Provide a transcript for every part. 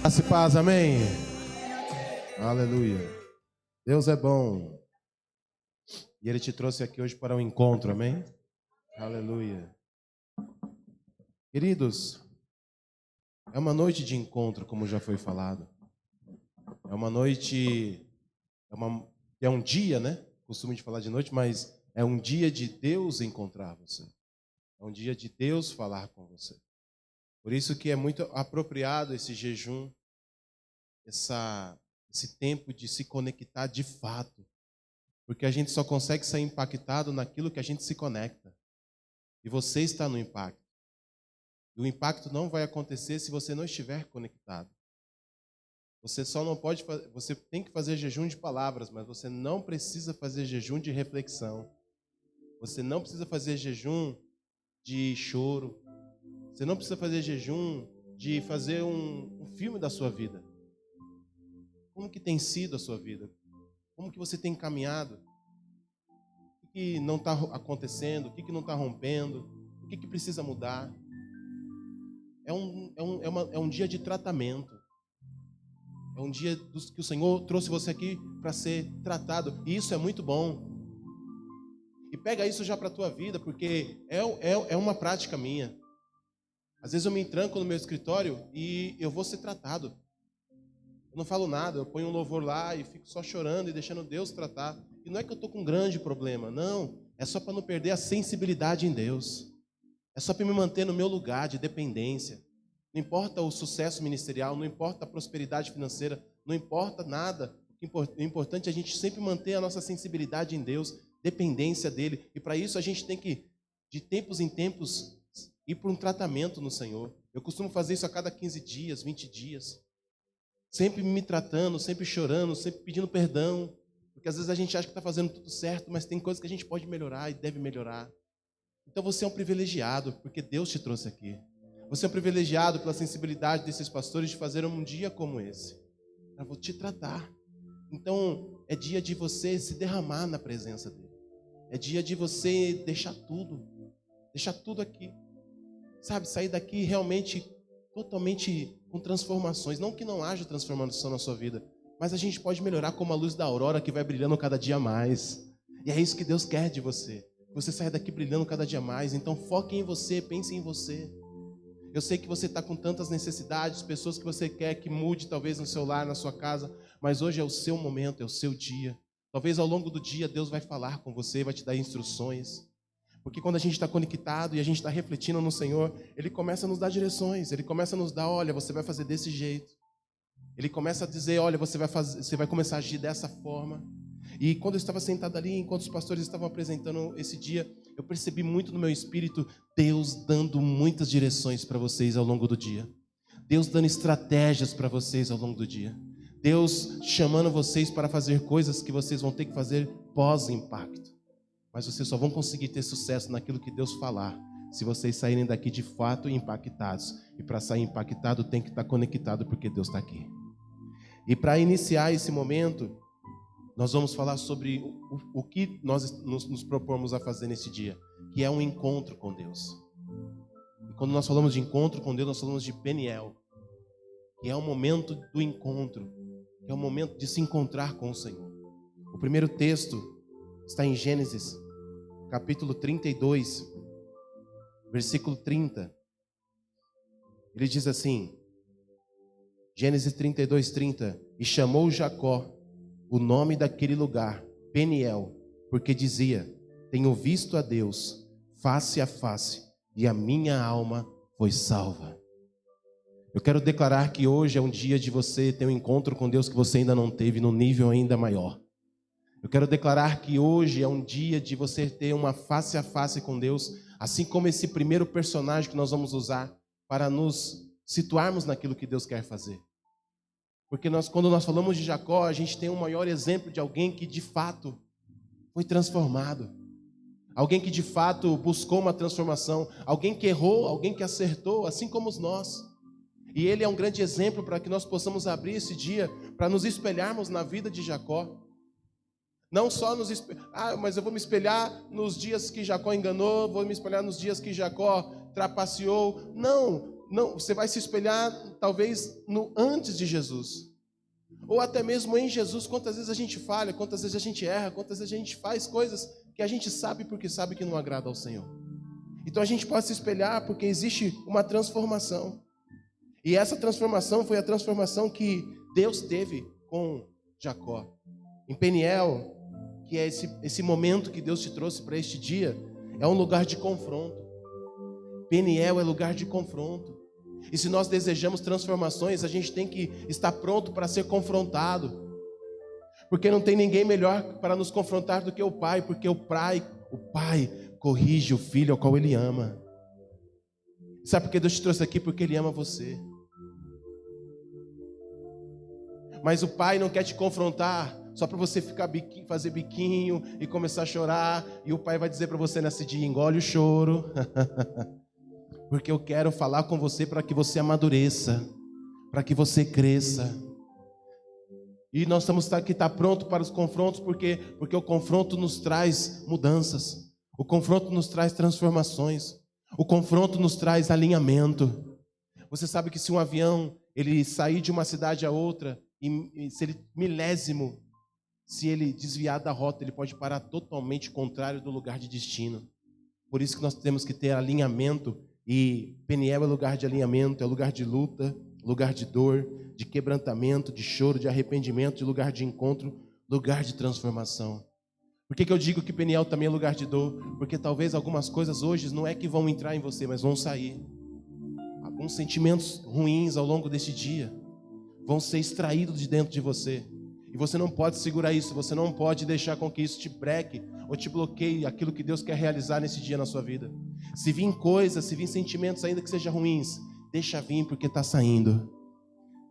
Graça e paz, amém? Aleluia. Deus é bom. E Ele te trouxe aqui hoje para um encontro, amém? Aleluia. Queridos, é uma noite de encontro, como já foi falado. É uma noite, é um dia, né? Costumo de falar de noite, mas é um dia de Deus encontrar você. É um dia de Deus falar com você. Por isso que é muito apropriado esse jejum, esse tempo de se conectar de fato. Porque a gente só consegue ser impactado naquilo que a gente se conecta. E você está no impacto. E o impacto não vai acontecer se você não estiver conectado. Você só não pode, você tem que fazer jejum de palavras, mas você não precisa fazer jejum de reflexão. Você não precisa fazer jejum de choro. Você não precisa fazer jejum de fazer um filme da sua vida. Como que tem sido a sua vida? Como que você tem caminhado? O que não está acontecendo? O que não está rompendo? O que precisa mudar? É um dia de tratamento. É um dia que o Senhor trouxe você aqui para ser tratado. E isso é muito bom. E pega isso já para a tua vida, porque é uma prática minha. Às vezes eu me tranco no meu escritório e eu vou ser tratado. Eu não falo nada, eu ponho um louvor lá e fico só chorando e deixando Deus tratar. E não é que eu estou com um grande problema, não. É só para não perder a sensibilidade em Deus. É só para me manter no meu lugar de dependência. Não importa o sucesso ministerial, não importa a prosperidade financeira, não importa nada. O importante é a gente sempre manter a nossa sensibilidade em Deus, dependência dEle. E para isso a gente tem que, de tempos em tempos, ir para um tratamento no Senhor. Eu costumo fazer isso a cada 15 dias, 20 dias. Sempre me tratando, sempre chorando, sempre pedindo perdão. Porque às vezes a gente acha que está fazendo tudo certo, mas tem coisas que a gente pode melhorar e deve melhorar. Então você é um privilegiado, porque Deus te trouxe aqui. Você é um privilegiado pela sensibilidade desses pastores de fazer um dia como esse, para te tratar. Então é dia de você se derramar na presença dele. É dia de você deixar tudo aqui. Sabe, sair daqui realmente, totalmente com transformações. Não que não haja transformação na sua vida, mas a gente pode melhorar como a luz da aurora que vai brilhando cada dia mais. E é isso que Deus quer de você. Você saia daqui brilhando cada dia mais. Então foque em você, pense em você. Eu sei que você está com tantas necessidades, pessoas que você quer que mude talvez no seu lar, na sua casa, mas hoje é o seu momento, é o seu dia. Talvez ao longo do dia Deus vai falar com você, vai te dar instruções. Porque quando a gente está conectado e a gente está refletindo no Senhor, Ele começa a nos dar direções, Ele começa a nos dar, olha, você vai fazer desse jeito. Ele começa a dizer, olha, você vai começar a agir dessa forma. E quando eu estava sentado ali, enquanto os pastores estavam apresentando esse dia, eu percebi muito no meu espírito Deus dando muitas direções para vocês ao longo do dia. Deus dando estratégias para vocês ao longo do dia. Deus chamando vocês para fazer coisas que vocês vão ter que fazer pós-impacto. Mas vocês só vão conseguir ter sucesso naquilo que Deus falar, se vocês saírem daqui de fato impactados. E para sair impactado tem que estar conectado, porque Deus está aqui. E para iniciar esse momento, nós vamos falar sobre o que nós nos propomos a fazer nesse dia, que é um encontro com Deus. E quando nós falamos de encontro com Deus, nós falamos de Peniel, que é o momento do encontro, que é o momento de se encontrar com o Senhor. O primeiro texto está em Gênesis, capítulo 32, versículo 30. Ele diz assim, Gênesis 32, 30, e chamou Jacó o nome daquele lugar, Peniel, porque dizia, tenho visto a Deus face a face, e a minha alma foi salva. Eu quero declarar que hoje é um dia de você ter um encontro com Deus que você ainda não teve, num nível ainda maior. Eu quero declarar que hoje é um dia de você ter uma face a face com Deus, assim como esse primeiro personagem que nós vamos usar para nos situarmos naquilo que Deus quer fazer. Porque quando nós falamos de Jacó, a gente tem um maior exemplo de alguém que de fato foi transformado. Alguém que de fato buscou uma transformação. Alguém que errou, alguém que acertou, assim como nós. E ele é um grande exemplo para que nós possamos abrir esse dia, para nos espelharmos na vida de Jacó. Não só mas eu vou me espelhar nos dias que Jacó enganou, vou me espelhar nos dias que Jacó trapaceou. Não, não, você vai se espelhar talvez no antes de Jesus. Ou até mesmo em Jesus, quantas vezes a gente falha, quantas vezes a gente erra, quantas vezes a gente faz coisas que a gente sabe porque sabe que não agrada ao Senhor. Então a gente pode se espelhar porque existe uma transformação. E essa transformação foi a transformação que Deus teve com Jacó. Em Peniel, que é esse momento que Deus te trouxe para este dia, é um lugar de confronto. Peniel é lugar de confronto. E se nós desejamos transformações, a gente tem que estar pronto para ser confrontado. Porque não tem ninguém melhor para nos confrontar do que o Pai, porque o Pai corrige o filho ao qual Ele ama. Sabe por que Deus te trouxe aqui? Porque Ele ama você. Mas o Pai não quer te confrontar só para você ficar fazer biquinho e começar a chorar. E o Pai vai dizer para você nesse dia: engole o choro. Porque eu quero falar com você para que você amadureça, para que você cresça. E nós temos que estar pronto para os confrontos, porque o confronto nos traz mudanças. O confronto nos traz transformações. O confronto nos traz alinhamento. Você sabe que se um avião ele sair de uma cidade a outra, e se ele milésimo, se ele desviar da rota, ele pode parar totalmente contrário do lugar de destino. Por isso que nós temos que ter alinhamento. E Peniel é lugar de alinhamento, é lugar de luta, lugar de dor, de quebrantamento, de choro, de arrependimento, de lugar de encontro, lugar de transformação. Por que eu digo que Peniel também é lugar de dor? Porque talvez algumas coisas hoje não é que vão entrar em você, mas vão sair. Alguns sentimentos ruins ao longo desse dia vão ser extraídos de dentro de você. E você não pode segurar isso, você não pode deixar com que isso te breque ou te bloqueie aquilo que Deus quer realizar nesse dia na sua vida. Se vir coisas, se vir sentimentos, ainda que sejam ruins, deixa vir porque está saindo.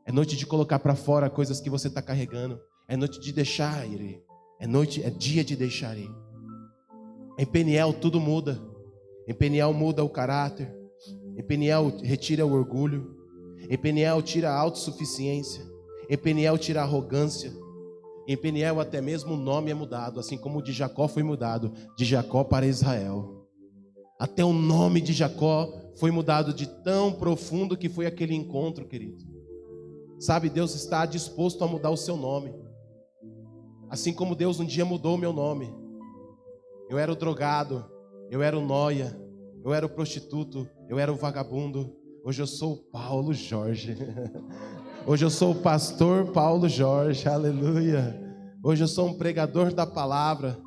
É noite de colocar para fora coisas que você está carregando. É noite de deixar ir. É dia de deixar ir. Em Peniel tudo muda. Em Peniel muda o caráter. Em Peniel retira o orgulho. Em Peniel tira a autossuficiência. Em Peniel tira a arrogância. Em Peniel até mesmo o nome é mudado, assim como o de Jacó foi mudado, de Jacó para Israel. Até o nome de Jacó foi mudado, de tão profundo que foi aquele encontro, querido. Sabe, Deus está disposto a mudar o seu nome. Assim como Deus um dia mudou o meu nome. Eu era o drogado, eu era o nóia, eu era o prostituto, eu era o vagabundo. Hoje eu sou o Paulo Jorge. Hoje eu sou o pastor Paulo Jorge, aleluia. Hoje eu sou um pregador da palavra.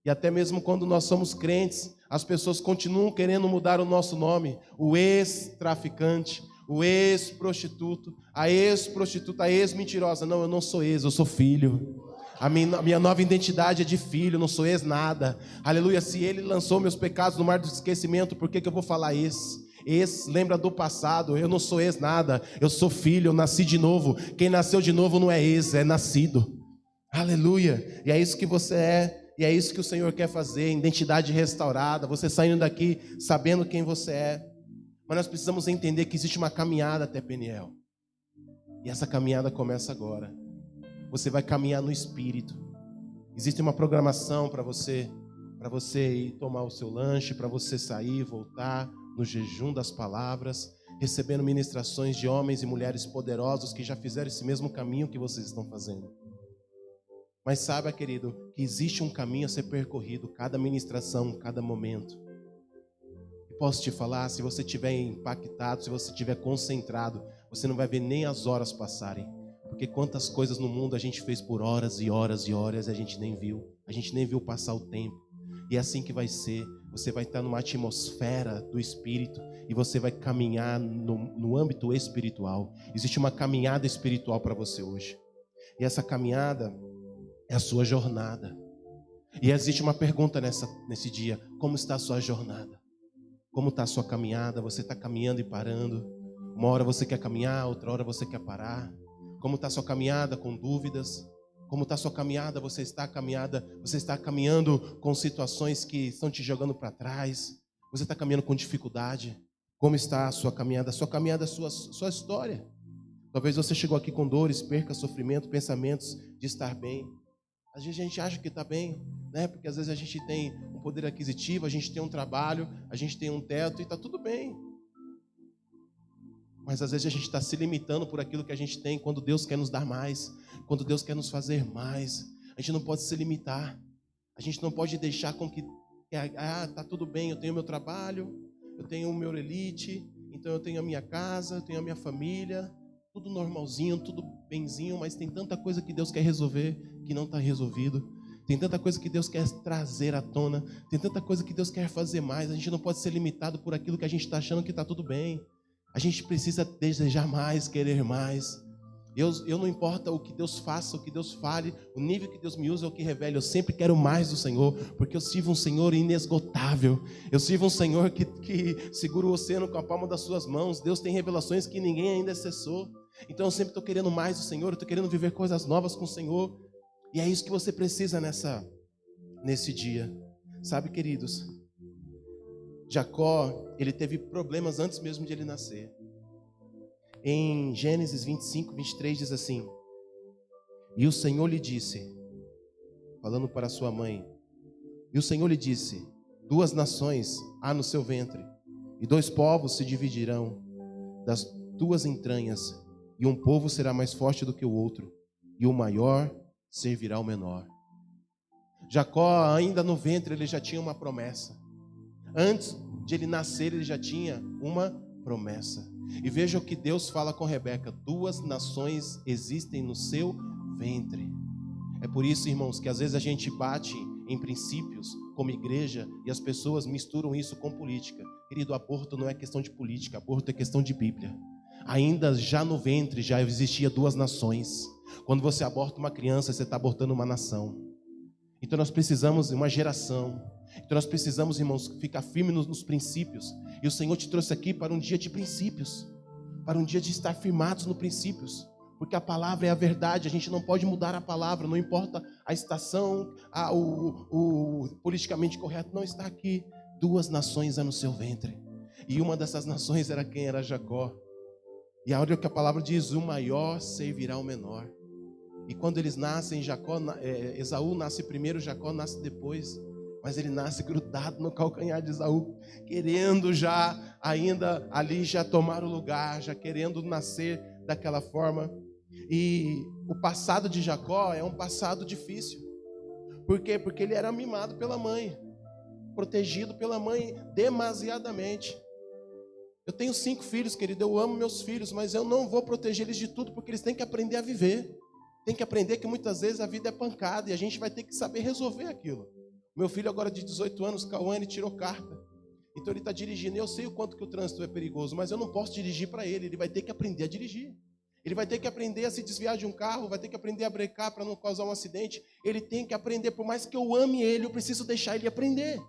E até mesmo quando nós somos crentes, as pessoas continuam querendo mudar o nosso nome. O ex-traficante, o ex-prostituto, a ex-prostituta, a ex-mentirosa. Não, eu não sou ex, eu sou filho. A minha nova identidade é de filho, não sou ex nada. Aleluia, se Ele lançou meus pecados no mar do esquecimento, por que eu vou falar ex? Ex lembra do passado, eu não sou ex nada, eu sou filho, eu nasci de novo. Quem nasceu de novo não é ex, é nascido. Aleluia, e é isso que você é, e é isso que o Senhor quer fazer, identidade restaurada, você saindo daqui sabendo quem você é. Mas nós precisamos entender que existe uma caminhada até Peniel, e essa caminhada começa agora. Você vai caminhar no Espírito. Existe uma programação para você ir tomar o seu lanche, para você sair, voltar no jejum das palavras, recebendo ministrações de homens e mulheres poderosos que já fizeram esse mesmo caminho que vocês estão fazendo. Mas saiba, querido, que existe um caminho a ser percorrido, cada ministração, cada momento. E posso te falar, se você estiver impactado, se você estiver concentrado, você não vai ver nem as horas passarem. Porque quantas coisas no mundo a gente fez por horas e horas e horas e a gente nem viu passar o tempo. E é assim que vai ser, você vai estar numa atmosfera do Espírito e você vai caminhar no âmbito espiritual. Existe uma caminhada espiritual para você hoje. E essa caminhada é a sua jornada. E existe uma pergunta nesse dia: como está a sua jornada? Como está a sua caminhada? Você está caminhando e parando? Uma hora você quer caminhar, outra hora você quer parar. Como está a sua caminhada com dúvidas? Como está a sua caminhada? Você está caminhando com situações que estão te jogando para trás? Você está caminhando com dificuldade? Como está a sua caminhada? A sua caminhada é a sua história. Talvez você chegou aqui com dores, perca, sofrimento, pensamentos de estar bem. Às vezes a gente acha que está bem, né? Porque às vezes a gente tem um poder aquisitivo, a gente tem um trabalho, a gente tem um teto e está tudo bem. Mas às vezes a gente está se limitando por aquilo que a gente tem, quando Deus quer nos dar mais, quando Deus quer nos fazer mais. A gente não pode se limitar. A gente não pode deixar com que tá tudo bem, eu tenho meu trabalho, eu tenho o meu elite, então eu tenho a minha casa, eu tenho a minha família, tudo normalzinho, tudo benzinho, mas tem tanta coisa que Deus quer resolver que não está resolvido. Tem tanta coisa que Deus quer trazer à tona, tem tanta coisa que Deus quer fazer mais. A gente não pode ser limitado por aquilo que a gente está achando que está tudo bem. A gente precisa desejar mais, querer mais. Eu não importa o que Deus faça, o que Deus fale, o nível que Deus me usa é o que revela. Eu sempre quero mais do Senhor, porque eu sirvo um Senhor inesgotável. Eu sirvo um Senhor que segura o oceano com a palma das suas mãos. Deus tem revelações que ninguém ainda acessou. Então eu sempre estou querendo mais do Senhor, eu estou querendo viver coisas novas com o Senhor. E é isso que você precisa nesse dia. Sabe, queridos, Jacó, ele teve problemas antes mesmo de ele nascer. Em Gênesis 25, 23 diz assim: e o Senhor lhe disse, falando para sua mãe, e o Senhor lhe disse: 2 nações há no seu ventre, e 2 povos se dividirão das tuas entranhas, e um povo será mais forte do que o outro, e o maior servirá ao menor. Jacó, ainda no ventre, ele já tinha uma promessa. Antes de ele nascer, ele já tinha uma promessa. E veja o que Deus fala com Rebeca: 2 nações existem no seu ventre. É por isso, irmãos, que às vezes a gente bate em princípios como igreja e as pessoas misturam isso com política. Querido, aborto não é questão de política, aborto é questão de Bíblia. Ainda já no ventre já existia 2 nações. Quando você aborta uma criança, você está abortando uma nação. Então nós precisamos de uma geração. Então nós precisamos, irmãos, ficar firmes nos princípios. E o Senhor te trouxe aqui para um dia de princípios, para um dia de estar firmados nos princípios, porque a palavra é a verdade. A gente não pode mudar a palavra, não importa a estação, o politicamente correto, não está aqui. 2 nações há no seu ventre, e uma dessas nações era quem? Era Jacó. E olha o que a palavra diz: o maior servirá ao menor. E quando eles nascem, Esaú nasce primeiro, Jacó nasce depois. Mas ele nasce grudado no calcanhar de Esaú, querendo já, ainda ali, já tomar o lugar, já querendo nascer daquela forma. E o passado de Jacó é um passado difícil. Por quê? Porque ele era mimado pela mãe, protegido pela mãe demasiadamente. Eu tenho 5 filhos, querido, eu amo meus filhos, mas eu não vou proteger eles de tudo, porque eles têm que aprender a viver. Tem que aprender que muitas vezes a vida é pancada e a gente vai ter que saber resolver aquilo. Meu filho agora de 18 anos, Cauã, ele tirou carta. Então ele está dirigindo. Eu sei o quanto que o trânsito é perigoso, mas eu não posso dirigir para ele. Ele vai ter que aprender a dirigir. Ele vai ter que aprender a se desviar de um carro, vai ter que aprender a brecar para não causar um acidente. Ele tem que aprender, por mais que eu ame ele, eu preciso deixar ele aprender.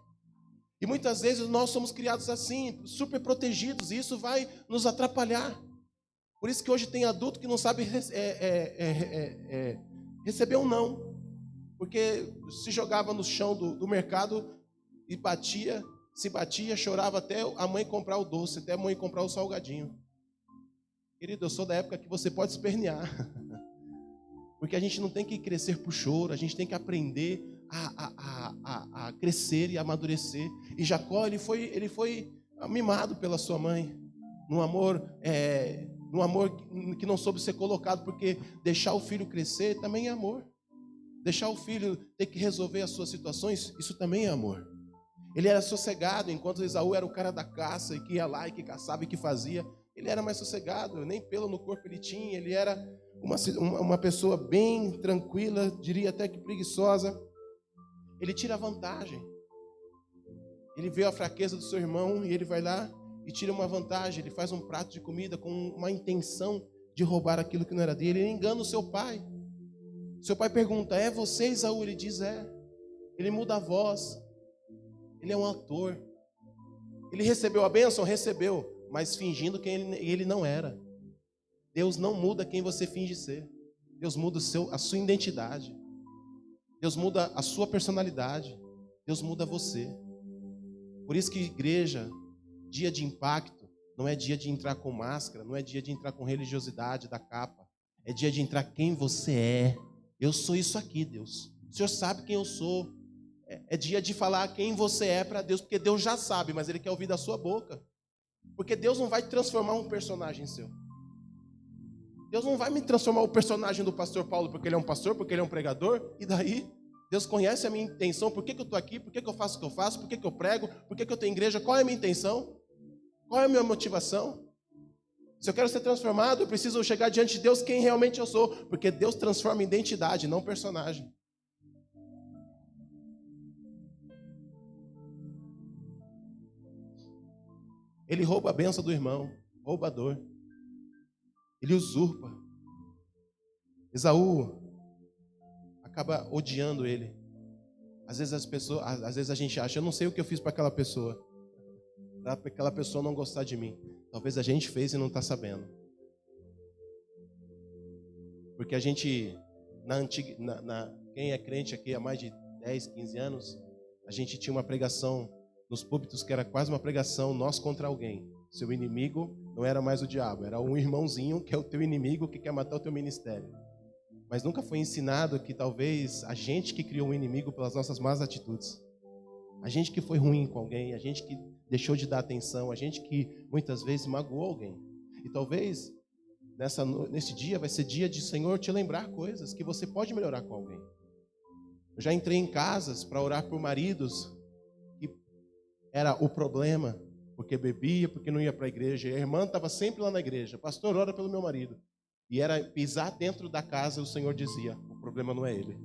E muitas vezes nós somos criados assim, super protegidos, e isso vai nos atrapalhar. Por isso que hoje tem adulto que não sabe receber um não. Porque se jogava no chão do mercado e se batia, chorava até a mãe comprar o doce, até a mãe comprar o salgadinho. Querido, eu sou da época que você pode espernear. Porque a gente não tem que crescer por choro, a gente tem que aprender a crescer e amadurecer. E Jacó, ele foi mimado pela sua mãe, num amor que não soube ser colocado, porque deixar o filho crescer também é amor. Deixar o filho ter que resolver as suas situações, isso também é amor. Ele era sossegado, enquanto Esaú era o cara da caça, e que ia lá, e que caçava, e que fazia. Ele era mais sossegado, nem pelo no corpo ele tinha. Ele era uma pessoa bem tranquila, diria até que preguiçosa. Ele tira vantagem. Ele vê a fraqueza do seu irmão, e ele vai lá e tira uma vantagem. Ele faz um prato de comida com uma intenção de roubar aquilo que não era dele. Ele engana o seu pai. Seu pai pergunta: é você, Esaú? Ele diz: é. Ele muda a voz. Ele é um ator. Ele recebeu a bênção? Recebeu, mas fingindo quem ele não era. Deus não muda quem você finge ser. Deus muda a sua identidade. Deus muda a sua personalidade. Deus muda você. Por isso que igreja, dia de impacto, não é dia de entrar com máscara, não é dia de entrar com religiosidade da capa. É dia de entrar quem você é. Eu sou isso aqui, Deus. O Senhor sabe quem eu sou. É dia de falar quem você é para Deus, porque Deus já sabe, mas Ele quer ouvir da sua boca. Porque Deus não vai transformar um personagem seu. Deus não vai me transformar o personagem do pastor Paulo porque ele é um pastor, porque ele é um pregador. E daí? Deus conhece a minha intenção. Por que eu estou aqui? Por que eu faço o que eu faço? Por que eu prego? Por que eu tenho igreja? Qual é a minha intenção? Qual é a minha motivação? Se eu quero ser transformado, eu preciso chegar diante de Deus quem realmente eu sou. Porque Deus transforma identidade, não personagem. Ele rouba a bênção do irmão, roubador. Ele usurpa. Esaú acaba odiando ele. Às vezes a gente acha, eu não sei o que eu fiz para aquela pessoa. Para aquela pessoa não gostar de mim. Talvez a gente fez e não está sabendo. Porque a gente, quem é crente aqui há mais de 10, 15 anos, a gente tinha uma pregação nos púlpitos que era quase uma pregação nós contra alguém. Seu inimigo não era mais o diabo, era um irmãozinho que é o teu inimigo que quer matar o teu ministério. Mas nunca foi ensinado que talvez a gente que criou um inimigo pelas nossas más atitudes. A gente que foi ruim com alguém, a gente que deixou de dar atenção, a gente que muitas vezes magoou alguém. E talvez nesse dia vai ser dia de Senhor te lembrar coisas que você pode melhorar com alguém. Eu já entrei em casas para orar por maridos que era o problema, porque bebia, porque não ia para a igreja. E a irmã estava sempre lá na igreja. Pastor, ora pelo meu marido. E era pisar dentro da casa, o Senhor dizia, o problema não é ele.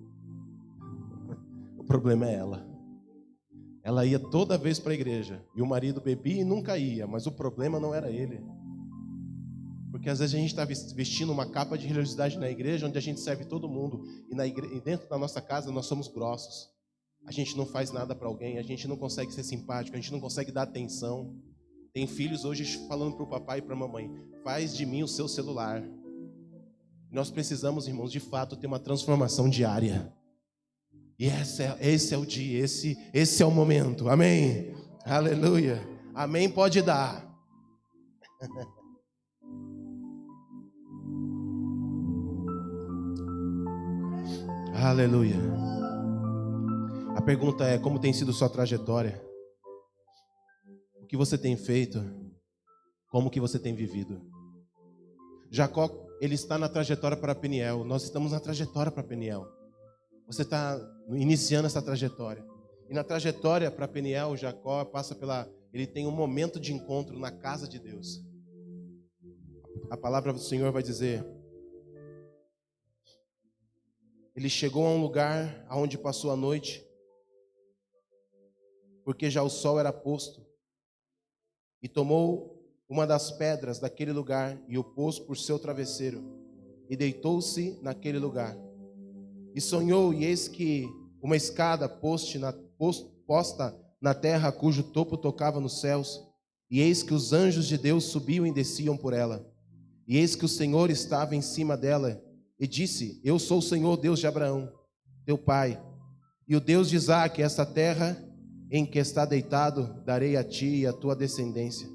O problema é ela. Ela ia toda vez para a igreja. E o marido bebia e nunca ia. Mas o problema não era ele. Porque às vezes a gente está vestindo uma capa de religiosidade na igreja, onde a gente serve todo mundo. E dentro da nossa casa nós somos grossos. A gente não faz nada para alguém. A gente não consegue ser simpático. A gente não consegue dar atenção. Tem filhos hoje falando para o papai e para a mamãe, faz de mim o seu celular. Nós precisamos, irmãos, de fato, ter uma transformação diária. E esse é o dia, esse é o momento. Amém? Aleluia. Amém, pode dar. Aleluia. A pergunta é, como tem sido sua trajetória? O que você tem feito? Como que você tem vivido? Jacó, ele está na trajetória para Peniel. Nós estamos na trajetória para Peniel. Você está iniciando essa trajetória. E na trajetória para Peniel, Jacó passa ele tem um momento de encontro na casa de Deus. A palavra do Senhor vai dizer, ele chegou a um lugar onde passou a noite, porque já o sol era posto, e tomou uma das pedras daquele lugar e o pôs por seu travesseiro, e deitou-se naquele lugar. E sonhou, e eis que uma escada posta na terra, cujo topo tocava nos céus, e eis que os anjos de Deus subiam e desciam por ela. E eis que o Senhor estava em cima dela, e disse, eu sou o Senhor Deus de Abraão, teu pai, e o Deus de Isaque. Esta terra em que está deitado, darei a ti e a tua descendência,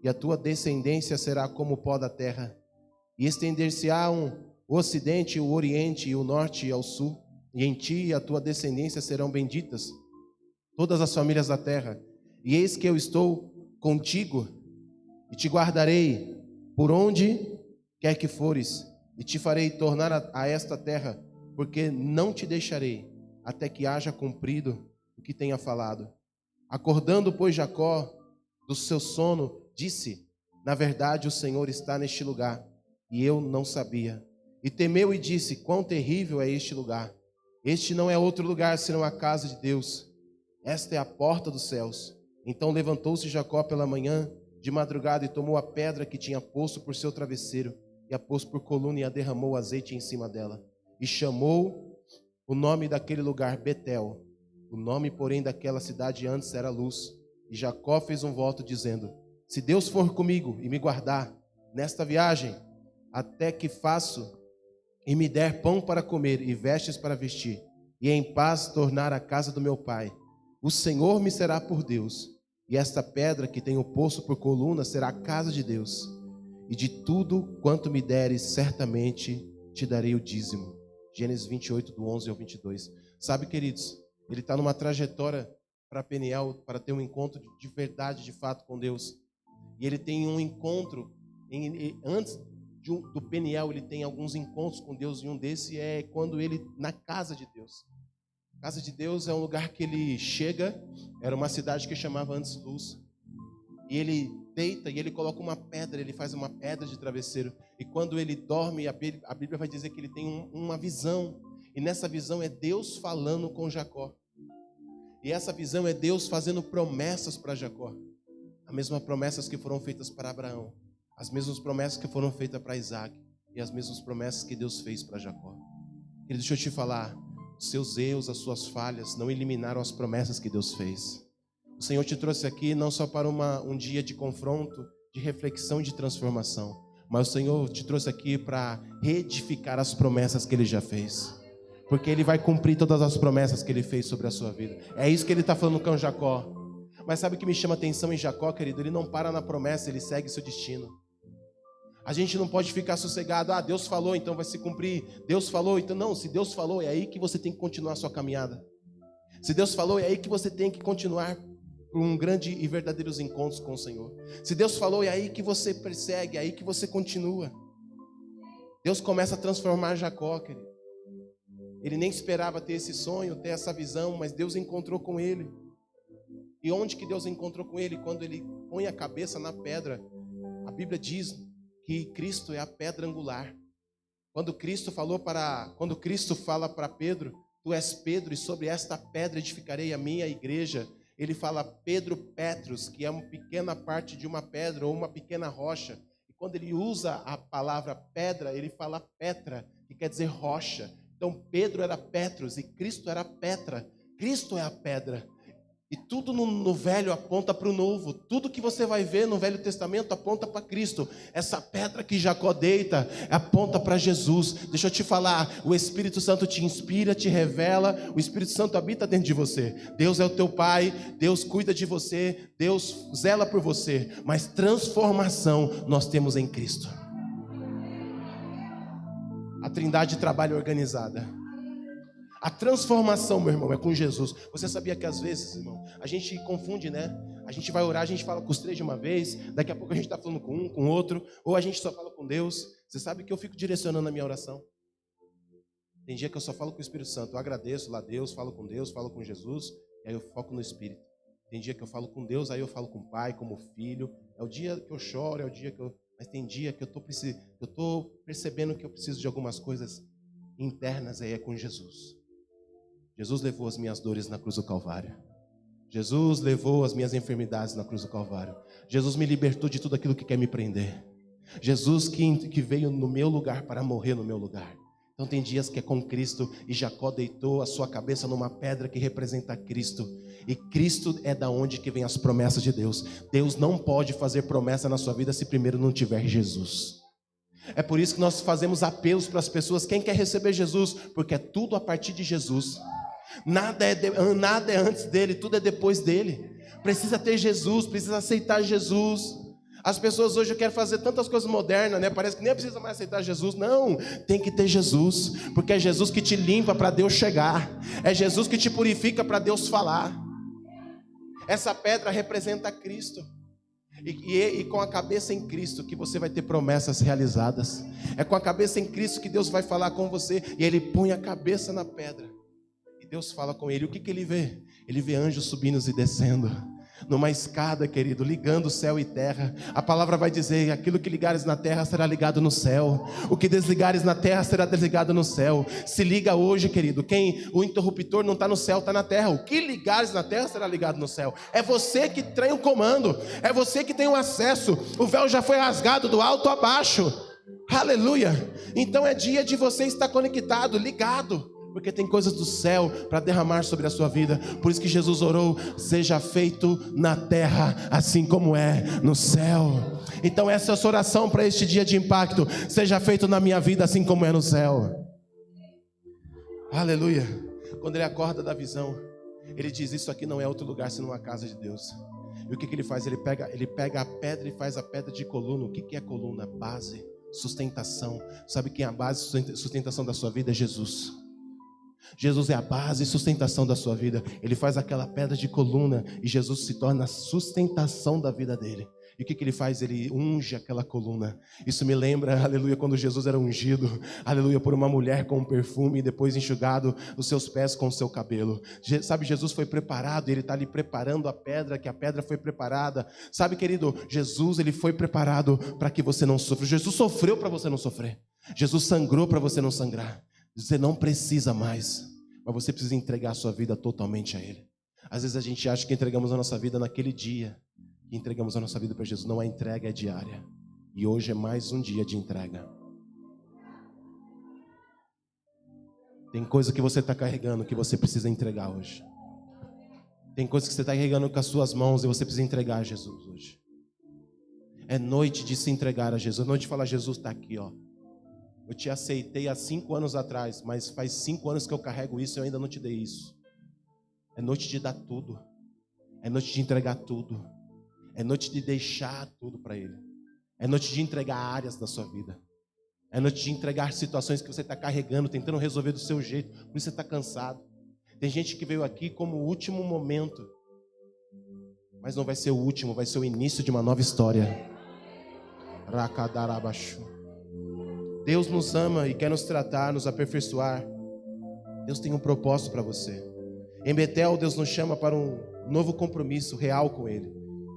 e a tua descendência será como o pó da terra, e estender-se-á o ocidente, o oriente, e o norte e ao sul, e em ti e a tua descendência serão benditas todas as famílias da terra. E eis que eu estou contigo, e te guardarei por onde quer que fores, e te farei tornar a esta terra, porque não te deixarei, até que haja cumprido o que tenha falado. Acordando, pois, Jacó do seu sono, disse, na verdade o Senhor está neste lugar, e eu não sabia. E temeu e disse, quão terrível é este lugar. Este não é outro lugar, senão a casa de Deus. Esta é a porta dos céus. Então levantou-se Jacó pela manhã, de madrugada, e tomou a pedra que tinha posto por seu travesseiro, e a pôs por coluna, e a derramou azeite em cima dela. E chamou o nome daquele lugar Betel. O nome, porém, daquela cidade antes era Luz. E Jacó fez um voto, dizendo, se Deus for comigo e me guardar nesta viagem, até que faço, e me der pão para comer e vestes para vestir, e em paz tornar a casa do meu pai, o Senhor me será por Deus, e esta pedra que tenho posto por coluna será a casa de Deus, e de tudo quanto me deres, certamente te darei o dízimo. Gênesis 28, do 11 ao 22. Sabe, queridos, ele está numa trajetória para Peniel, para ter um encontro de verdade, de fato, com Deus. E ele tem um encontro, antes do Peniel, ele tem alguns encontros com Deus, e um desses é quando ele, na casa de Deus. A casa de Deus é um lugar que ele chega, era uma cidade que chamava antes Luz, e ele deita e ele coloca uma pedra, ele faz uma pedra de travesseiro, e quando ele dorme, a Bíblia vai dizer que ele tem uma visão, e nessa visão é Deus falando com Jacó, e essa visão é Deus fazendo promessas para Jacó, as mesmas promessas que foram feitas para Abraão, as mesmas promessas que foram feitas para Isaac, e as mesmas promessas que Deus fez para Jacó. Querido, deixa eu te falar, os seus erros, as suas falhas não eliminaram as promessas que Deus fez. O Senhor te trouxe aqui não só para um dia de confronto, de reflexão e de transformação, mas o Senhor te trouxe aqui para reedificar as promessas que Ele já fez, porque Ele vai cumprir todas as promessas que Ele fez sobre a sua vida. É isso que Ele está falando com Jacó. Mas sabe o que me chama a atenção em Jacó, querido? Ele não para na promessa, ele segue seu destino. A gente não pode ficar sossegado, Deus falou, então vai se cumprir. Deus falou, então não, se Deus falou, é aí que você tem que continuar a sua caminhada. Se Deus falou, é aí que você tem que continuar por um grande e verdadeiros encontros com o Senhor. Se Deus falou, é aí que você persegue, é aí que você continua. Deus começa a transformar Jacó, querido. Ele nem esperava ter esse sonho, ter essa visão, mas Deus encontrou com ele. E onde que Deus encontrou com ele? Quando ele põe a cabeça na pedra. A Bíblia diz que Cristo é a pedra angular. Quando Cristo fala para Pedro, tu és Pedro, e sobre esta pedra edificarei a minha igreja. Ele fala Pedro Petros, que é uma pequena parte de uma pedra ou uma pequena rocha. E quando ele usa a palavra pedra, ele fala Petra, que quer dizer rocha. Então Pedro era Petros e Cristo era Petra. Cristo é a pedra. E tudo no velho aponta para o novo. Tudo que você vai ver no Velho Testamento aponta para Cristo. Essa pedra que Jacó deita aponta para Jesus. Deixa eu te falar, o Espírito Santo te inspira, te revela. O Espírito Santo habita dentro de você. Deus é o teu Pai, Deus cuida de você, Deus zela por você. Mas transformação nós temos em Cristo. A Trindade trabalha organizada. A transformação, meu irmão, é com Jesus. Você sabia que às vezes, irmão, a gente confunde, né? A gente vai orar, a gente fala com os três de uma vez, daqui a pouco a gente está falando com um, com outro, ou a gente só fala com Deus. Você sabe que eu fico direcionando a minha oração. Tem dia que eu só falo com o Espírito Santo. Eu agradeço lá a Deus, falo com Deus, falo com Jesus, e aí eu foco no Espírito. Tem dia que eu falo com Deus, aí eu falo com o Pai, como filho. É o dia que eu choro, é o dia que eu... Mas tem dia que eu estou percebendo que eu preciso de algumas coisas internas, aí é com Jesus. Jesus levou as minhas dores na cruz do Calvário. Jesus levou as minhas enfermidades na cruz do Calvário. Jesus me libertou de tudo aquilo que quer me prender. Jesus que veio no meu lugar para morrer no meu lugar. Então tem dias que é com Cristo, e Jacó deitou a sua cabeça numa pedra que representa Cristo. E Cristo é da onde que vem as promessas de Deus. Deus não pode fazer promessa na sua vida se primeiro não tiver Jesus. É por isso que nós fazemos apelos para as pessoas. Quem quer receber Jesus? Porque é tudo a partir de Jesus. Nada é antes dele, tudo é depois dele. Precisa ter Jesus, precisa aceitar Jesus. As pessoas hoje querem fazer tantas coisas modernas, né? Parece que nem precisa mais aceitar Jesus. Não, tem que ter Jesus, porque é Jesus que te limpa para Deus chegar. É Jesus que te purifica para Deus falar. Essa pedra representa Cristo. E com a cabeça em Cristo que você vai ter promessas realizadas. É com a cabeça em Cristo que Deus vai falar com você. E Ele põe a cabeça na pedra. Deus fala com ele, o que ele vê? Ele vê anjos subindo e descendo, numa escada, querido, ligando céu e terra. A palavra vai dizer, aquilo que ligares na terra será ligado no céu, o que desligares na terra será desligado no céu. Se liga hoje, querido, o interruptor não está no céu, está na terra. O que ligares na terra será ligado no céu. É você que tem o comando, é você que tem o acesso. O véu já foi rasgado do alto a baixo, aleluia. Então é dia de você estar conectado, ligado, porque tem coisas do céu para derramar sobre a sua vida. Por isso que Jesus orou, seja feito na terra assim como é no céu. Então essa é a sua oração para este dia de impacto. Seja feito na minha vida assim como é no céu. Aleluia. Quando ele acorda da visão, ele diz, isso aqui não é outro lugar senão a casa de Deus. E o que ele faz? Ele pega a pedra e faz a pedra de coluna. O que é coluna? Base, sustentação. Sabe quem é a base e sustentação da sua vida? É Jesus. Jesus é a base e sustentação da sua vida. Ele faz aquela pedra de coluna e Jesus se torna a sustentação da vida dele. E o que ele faz? Ele unge aquela coluna. Isso me lembra, aleluia, quando Jesus era ungido, aleluia, por uma mulher com um perfume e depois enxugado os seus pés com o seu cabelo. Sabe, Jesus foi preparado, ele está ali preparando a pedra, que a pedra foi preparada. Sabe, querido, Jesus, ele foi preparado para que você não sofra. Jesus sofreu para você não sofrer. Jesus sangrou para você não sangrar. Você não precisa mais, mas você precisa entregar a sua vida totalmente a Ele. Às vezes a gente acha que entregamos a nossa vida naquele dia, que entregamos a nossa vida para Jesus. Não é entrega, é diária. E hoje é mais um dia de entrega. Tem coisa que você está carregando que você precisa entregar hoje. Tem coisa que você está carregando com as suas mãos e você precisa entregar a Jesus hoje. É noite de se entregar a Jesus. É noite de falar: Jesus está aqui, ó. Eu te aceitei há 5 anos atrás, mas faz 5 anos que eu carrego isso e eu ainda não te dei isso. É noite de dar tudo. É noite de entregar tudo. É noite de deixar tudo para Ele. É noite de entregar áreas da sua vida. É noite de entregar situações que você está carregando, tentando resolver do seu jeito, por isso você está cansado. Tem gente que veio aqui como o último momento, mas não vai ser o último, vai ser o início de uma nova história. Rakadarabaxu. Deus nos ama e quer nos tratar, nos aperfeiçoar. Deus tem um propósito para você. Em Betel, Deus nos chama para um novo compromisso real com Ele.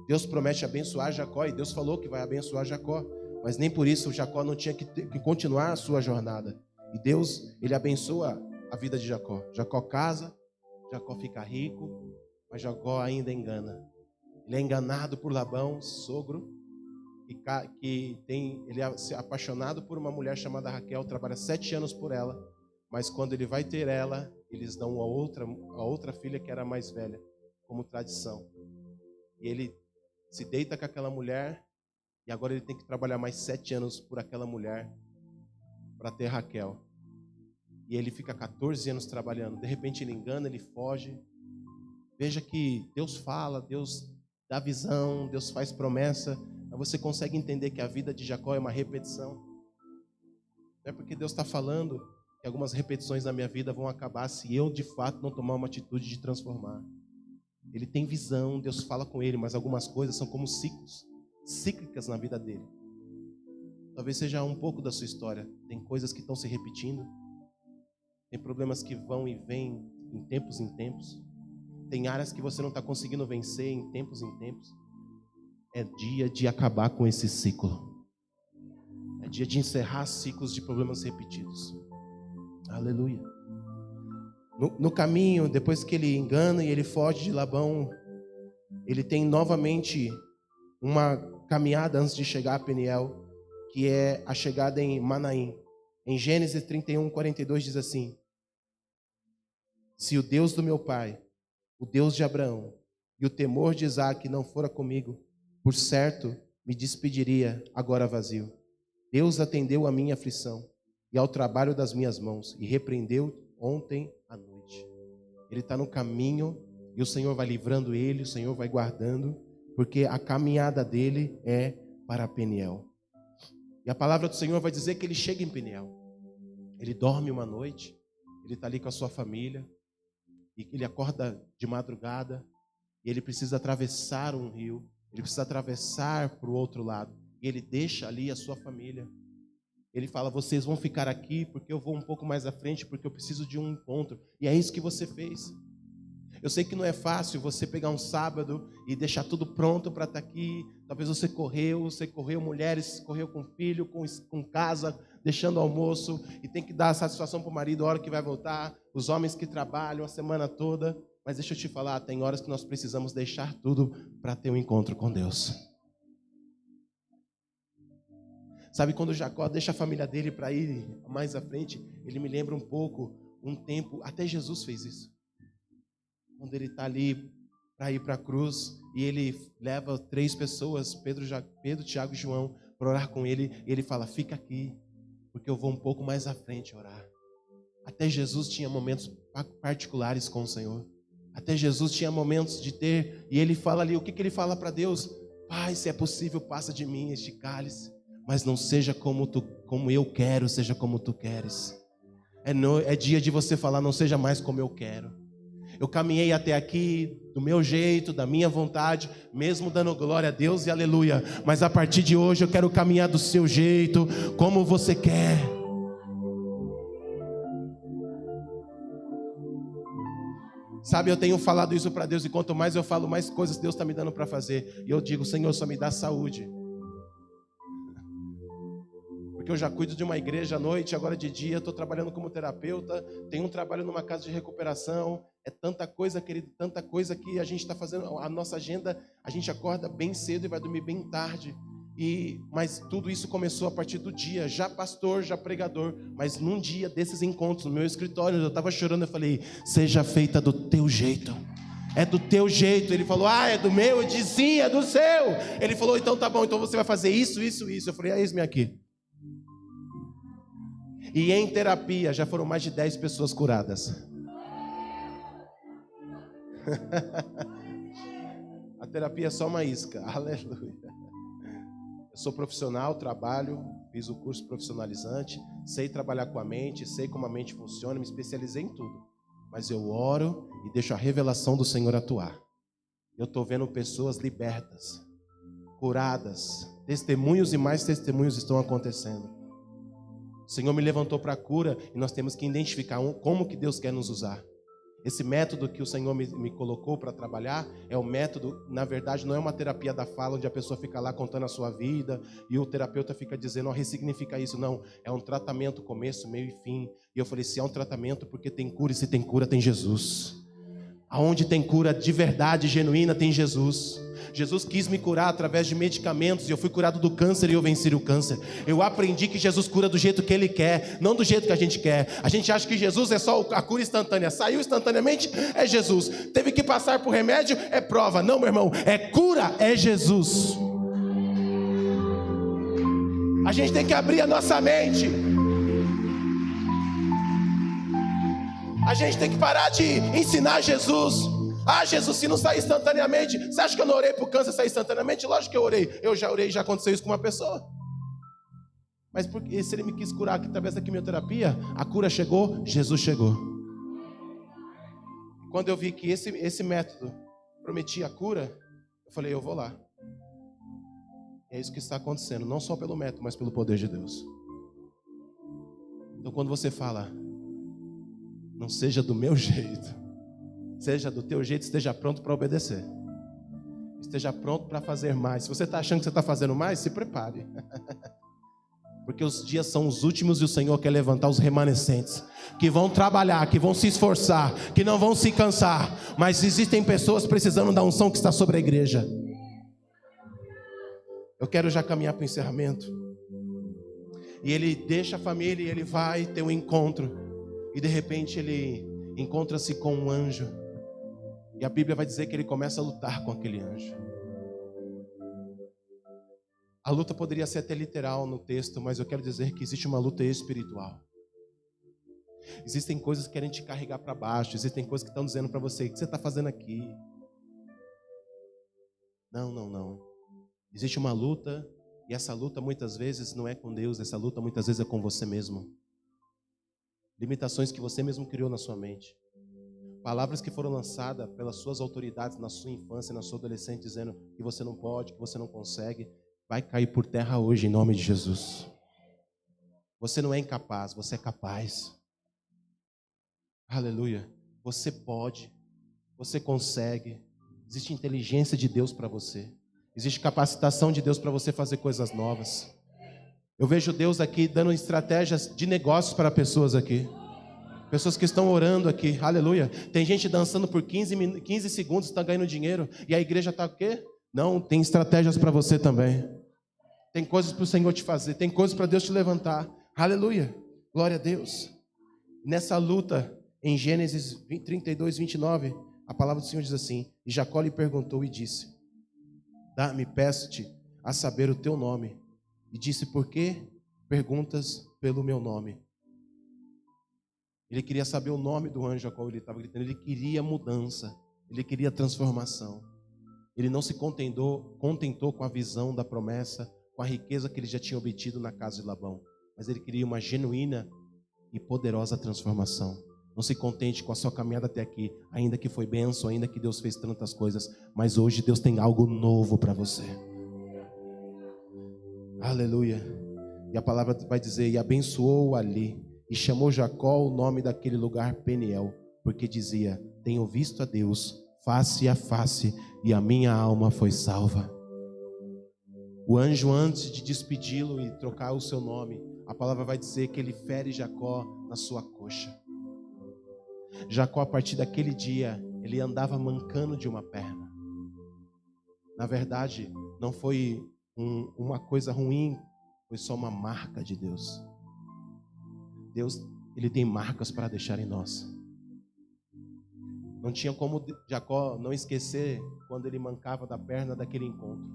Deus promete abençoar Jacó, e Deus falou que vai abençoar Jacó. Mas nem por isso Jacó não tinha que continuar a sua jornada. E Deus, Ele abençoa a vida de Jacó. Jacó casa, Jacó fica rico, mas Jacó ainda engana. Ele é enganado por Labão, sogro, ele é apaixonado por uma mulher chamada Raquel, trabalha 7 anos por ela, mas quando ele vai ter ela, eles dão a outra filha que era a mais velha, como tradição. E ele se deita com aquela mulher, e agora ele tem que trabalhar mais 7 anos por aquela mulher para ter Raquel. E ele fica 14 anos trabalhando. De repente ele engana, ele foge. Veja que Deus fala, Deus dá visão, Deus faz promessa. Mas você consegue entender que a vida de Jacó é uma repetição. Não é porque Deus está falando que algumas repetições na minha vida vão acabar se eu de fato não tomar uma atitude de transformar. Ele tem visão, Deus fala com ele, mas algumas coisas são como ciclos, cíclicas na vida dele. Talvez seja um pouco da sua história. Tem coisas que estão se repetindo. Tem problemas que vão e vêm em tempos em tempos. Tem áreas que você não está conseguindo vencer em tempos. É dia de acabar com esse ciclo. É dia de encerrar ciclos de problemas repetidos. Aleluia. No caminho, depois que ele engana e ele foge de Labão, ele tem novamente uma caminhada antes de chegar a Peniel, que é a chegada em Manaim. Em Gênesis 31:42 diz assim: se o Deus do meu pai, o Deus de Abraão e o temor de Isaque não fora comigo, por certo me despediria agora vazio. Deus atendeu a minha aflição e ao trabalho das minhas mãos e repreendeu ontem à noite. Ele está no caminho e o Senhor vai livrando ele, o Senhor vai guardando, porque a caminhada dele é para Peniel. E a palavra do Senhor vai dizer que ele chega em Peniel. Ele dorme uma noite, ele está ali com a sua família, e ele acorda de madrugada, e ele precisa atravessar um rio, ele precisa atravessar para o outro lado, e ele deixa ali a sua família. Ele fala: vocês vão ficar aqui, porque eu vou um pouco mais à frente, porque eu preciso de um encontro. E é isso que você fez. Eu sei que não é fácil você pegar um sábado e deixar tudo pronto para estar aqui. Talvez você correu mulheres, correu com filho, com casa, deixando o almoço, e tem que dar satisfação para o marido a hora que vai voltar, os homens que trabalham a semana toda. Mas deixa eu te falar, tem horas que nós precisamos deixar tudo para ter um encontro com Deus. Sabe, quando Jacó deixa a família dele para ir mais à frente, ele me lembra um pouco, um tempo, até Jesus fez isso. Quando ele está ali para ir para a cruz, e ele leva 3 pessoas, Pedro, Tiago e João, para orar com ele, e ele fala: fica aqui, porque eu vou um pouco mais à frente orar. Até Jesus tinha momentos particulares com o Senhor. Até Jesus tinha momentos de ter, e ele fala ali, o que ele fala para Deus? Pai, se é possível, passa de mim este cálice, mas não seja como eu quero, seja como tu queres. É dia de você falar: não seja mais como eu quero. Eu caminhei até aqui do meu jeito, da minha vontade, mesmo dando glória a Deus e aleluia. Mas a partir de hoje eu quero caminhar do seu jeito, como você quer. Sabe, eu tenho falado isso para Deus, e quanto mais eu falo, mais coisas Deus está me dando para fazer. E eu digo, Senhor, só me dá saúde. Porque eu já cuido de uma igreja à noite, agora de dia, estou trabalhando como terapeuta, tenho um trabalho numa casa de recuperação. É tanta coisa, querido, tanta coisa que a gente está fazendo. A nossa agenda, a gente acorda bem cedo e vai dormir bem tarde. Mas tudo isso começou a partir do dia, já pastor, já pregador, mas num dia desses encontros, no meu escritório, eu estava chorando, eu falei, seja feita do teu jeito, é do teu jeito. Ele falou, é do meu? Eu disse, sim, é do seu. Ele falou, então tá bom, então você vai fazer isso, isso, isso. Eu falei, eis-me aqui. E em terapia, já foram mais de 10 pessoas curadas. A terapia é só uma isca, aleluia. Eu sou profissional, trabalho, fiz o curso profissionalizante, sei trabalhar com a mente, sei como a mente funciona, me especializei em tudo. Mas eu oro e deixo a revelação do Senhor atuar. Eu estou vendo pessoas libertas, curadas, testemunhos e mais testemunhos estão acontecendo. O Senhor me levantou para a cura e nós temos que identificar como que Deus quer nos usar. Esse método que o Senhor me colocou para trabalhar é o método, na verdade, não é uma terapia da fala, onde a pessoa fica lá contando a sua vida e o terapeuta fica dizendo, ressignifica isso. Não, é um tratamento, começo, meio e fim. E eu falei, se é um tratamento, porque tem cura, e se tem cura, tem Jesus. Aonde tem cura de verdade, genuína, tem Jesus. Jesus quis me curar através de medicamentos, e eu fui curado do câncer e eu venci o câncer. Eu aprendi que Jesus cura do jeito que Ele quer, não do jeito que a gente quer. A gente acha que Jesus é só a cura instantânea. Saiu instantaneamente, é Jesus. Teve que passar por remédio, é prova. Não, meu irmão, é cura, é Jesus. A gente tem que abrir a nossa mente. A gente tem que parar de ensinar Jesus. Jesus, se não sai instantaneamente, você acha que eu não orei para o câncer sair instantaneamente? Lógico que eu orei. Eu já orei, já aconteceu isso com uma pessoa. Mas porque, se Ele me quis curar aqui através da quimioterapia, a cura chegou, Jesus chegou. Quando eu vi que esse método prometia a cura, eu falei, eu vou lá. É isso que está acontecendo, não só pelo método, mas pelo poder de Deus. Então quando você fala, não seja do meu jeito, seja do teu jeito, esteja pronto para obedecer. Esteja pronto para fazer mais. Se você está achando que você está fazendo mais, se prepare. Porque os dias são os últimos e o Senhor quer levantar os remanescentes, que vão trabalhar, que vão se esforçar, que não vão se cansar. Mas existem pessoas precisando da unção que está sobre a igreja. Eu quero já caminhar para o encerramento. E ele deixa a família e ele vai ter um encontro. E de repente ele encontra-se com um anjo. E a Bíblia vai dizer que ele começa a lutar com aquele anjo. A luta poderia ser até literal no texto, mas eu quero dizer que existe uma luta espiritual. Existem coisas que querem te carregar para baixo. Existem coisas que estão dizendo para você, o que você está fazendo aqui? Não. Existe uma luta, e essa luta muitas vezes não é com Deus, essa luta muitas vezes é com você mesmo. Limitações que você mesmo criou na sua mente. Palavras que foram lançadas pelas suas autoridades na sua infância, na sua adolescência, dizendo que você não pode, que você não consegue, vai cair por terra hoje, em nome de Jesus. Você não é incapaz, você é capaz. Aleluia. Você pode, você consegue. Existe inteligência de Deus para você. Existe capacitação de Deus para você fazer coisas novas. Eu vejo Deus aqui dando estratégias de negócios para pessoas aqui. Pessoas que estão orando aqui, aleluia. Tem gente dançando por 15 segundos, está ganhando dinheiro. E a igreja está o quê? Não, tem estratégias para você também. Tem coisas para o Senhor te fazer. Tem coisas para Deus te levantar. Aleluia, glória a Deus. Nessa luta, em Gênesis 32, 29, a palavra do Senhor diz assim: e Jacó lhe perguntou e disse: dá-me, peço-te, a saber o teu nome. E disse: por que perguntas pelo meu nome? Ele queria saber o nome do anjo a qual ele estava gritando. Ele queria mudança. Ele queria transformação. Ele não se contentou com a visão da promessa, com a riqueza que ele já tinha obtido na casa de Labão. Mas ele queria uma genuína e poderosa transformação. Não se contente com a sua caminhada até aqui, ainda que foi bênção, ainda que Deus fez tantas coisas, mas hoje Deus tem algo novo para você. Aleluia. E a palavra vai dizer: e abençoou ali, e chamou Jacó o nome daquele lugar Peniel, porque dizia: tenho visto a Deus face a face, e a minha alma foi salva. O anjo, antes de despedi-lo e trocar o seu nome, a palavra vai dizer que ele fere Jacó na sua coxa. Jacó, a partir daquele dia, ele andava mancando de uma perna. Na verdade, não foi uma coisa ruim, foi só uma marca de Deus. Deus, ele tem marcas para deixar em nós. Não tinha como Jacó não esquecer quando ele mancava da perna daquele encontro.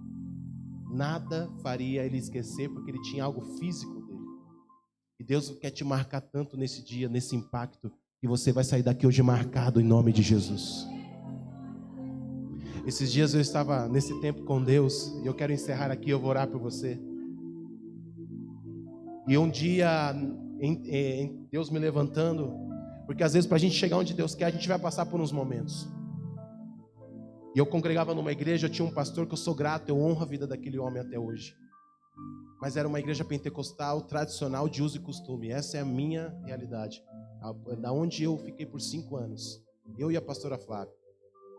Nada faria ele esquecer, porque ele tinha algo físico dele. E Deus quer te marcar tanto nesse dia, nesse impacto, que você vai sair daqui hoje marcado em nome de Jesus. Esses dias eu estava nesse tempo com Deus, e eu quero encerrar aqui, eu vou orar por você. E um dia, Deus me levantando, porque às vezes para a gente chegar onde Deus quer, a gente vai passar por uns momentos. E eu congregava numa igreja, eu tinha um pastor que eu sou grato, eu honro a vida daquele homem até hoje. Mas era uma igreja pentecostal, tradicional, de uso e costume. Essa é a minha realidade. Da onde eu fiquei por 5 anos. Eu e a pastora Flávia.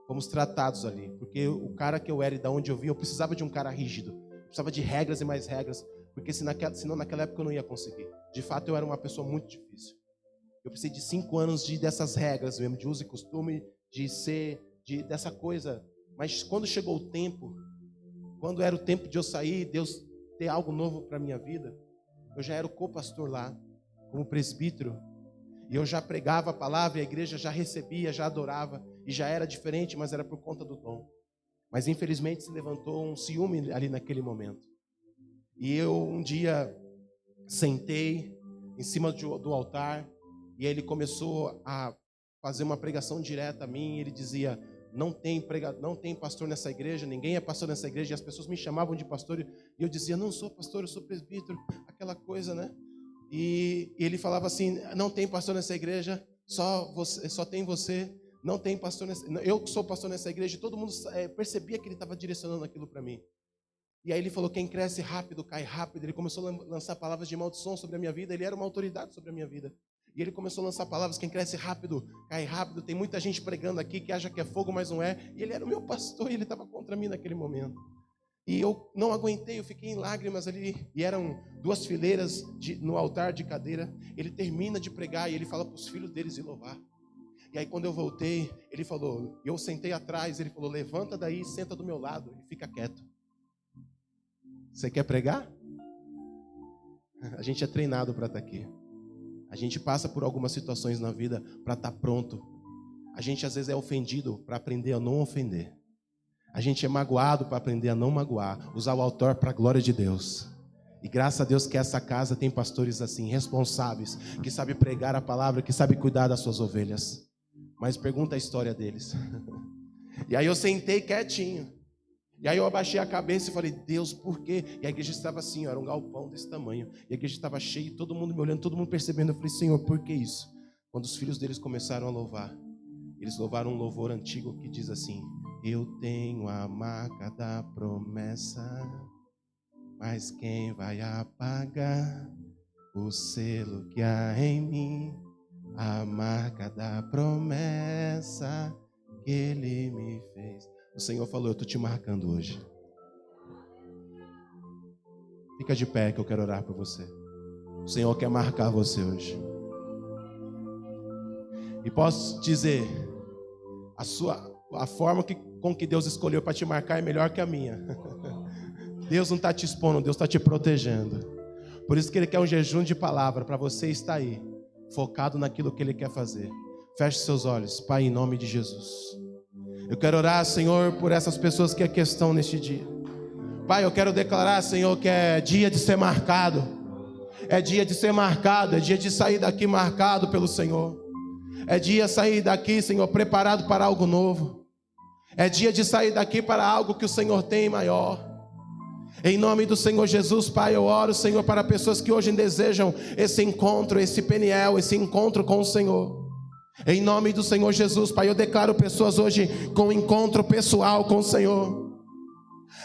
Fomos tratados ali. Porque o cara que eu era e da onde eu vim, eu precisava de um cara rígido. Eu precisava de regras e mais regras. Porque senão naquela época eu não ia conseguir. De fato, eu era uma pessoa muito difícil. Eu precisei de 5 anos dessas regras mesmo, de uso e costume, dessa coisa. Mas quando chegou o tempo, quando era o tempo de eu sair, Deus ter algo novo para a minha vida, eu já era o co-pastor lá, como presbítero, e eu já pregava a palavra, e a igreja já recebia, já adorava, e já era diferente, mas era por conta do dom. Mas infelizmente se levantou um ciúme ali naquele momento. E eu um dia sentei em cima do altar, e ele começou a fazer uma pregação direta a mim, e ele dizia: não tem pastor nessa igreja, ninguém é pastor nessa igreja, e as pessoas me chamavam de pastor, e eu dizia: não sou pastor, eu sou presbítero, aquela coisa, né? E ele falava assim: não tem pastor nessa igreja, só tem você, não tem pastor eu sou pastor nessa igreja, e todo mundo percebia que ele estava direcionando aquilo para mim. E aí ele falou: quem cresce rápido, cai rápido. Ele começou a lançar palavras de maldição sobre a minha vida, ele era uma autoridade sobre a minha vida. E ele começou a lançar palavras: quem cresce rápido, cai rápido. Tem muita gente pregando aqui que acha que é fogo, mas não é. E ele era o meu pastor e ele estava contra mim naquele momento. E eu não aguentei, eu fiquei em lágrimas ali. E eram 2 fileiras no altar de cadeira. Ele termina de pregar e ele fala para os filhos deles ir louvar. E aí quando eu voltei, ele falou, eu sentei atrás, ele falou: levanta daí, senta do meu lado e fica quieto. Você quer pregar? A gente é treinado para estar aqui. A gente passa por algumas situações na vida para estar pronto. A gente às vezes é ofendido para aprender a não ofender. A gente é magoado para aprender a não magoar. Usar o altar para a glória de Deus. E graças a Deus que essa casa tem pastores assim, responsáveis, que sabem pregar a palavra, que sabem cuidar das suas ovelhas. Mas pergunta a história deles. E aí eu sentei quietinho. E aí eu abaixei a cabeça e falei: Deus, por quê? E a igreja estava assim, era um galpão desse tamanho. E a igreja estava cheia, todo mundo me olhando, todo mundo percebendo. Eu falei: Senhor, por que isso? Quando os filhos deles começaram a louvar, eles louvaram um louvor antigo que diz assim: eu tenho a marca da promessa, mas quem vai apagar o selo que há em mim? A marca da promessa que Ele me fez. O Senhor falou: eu estou te marcando hoje. Fica de pé que eu quero orar por você. O Senhor quer marcar você hoje. E posso dizer, a forma com que Deus escolheu para te marcar é melhor que a minha. Deus não está te expondo, Deus está te protegendo. Por isso que Ele quer um jejum de palavra, para você estar aí, focado naquilo que Ele quer fazer. Feche seus olhos. Pai, em nome de Jesus, eu quero orar, Senhor, por essas pessoas que aqui estão neste dia. Pai, eu quero declarar, Senhor, que é dia de ser marcado. É dia de ser marcado, é dia de sair daqui marcado pelo Senhor. É dia de sair daqui, Senhor, preparado para algo novo. É dia de sair daqui para algo que o Senhor tem maior. Em nome do Senhor Jesus, Pai, eu oro, Senhor, para pessoas que hoje desejam esse encontro, esse Peniel, esse encontro com o Senhor. Em nome do Senhor Jesus, Pai, eu declaro pessoas hoje com encontro pessoal com o Senhor.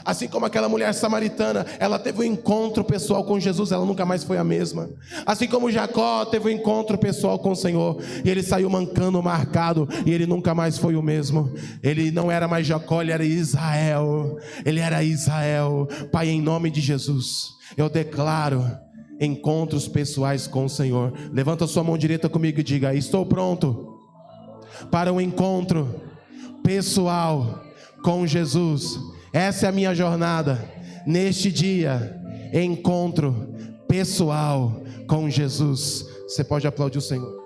Assim como aquela mulher samaritana, ela teve um encontro pessoal com Jesus, ela nunca mais foi a mesma. Assim como Jacó teve um encontro pessoal com o Senhor, e ele saiu mancando, marcado, e ele nunca mais foi o mesmo. Ele não era mais Jacó, ele era Israel. Ele era Israel. Pai, em nome de Jesus, eu declaro encontros pessoais com o Senhor. Levanta a sua mão direita comigo e diga: estou pronto para um encontro pessoal com Jesus. Essa é a minha jornada neste dia, encontro pessoal com Jesus. Você pode aplaudir o Senhor.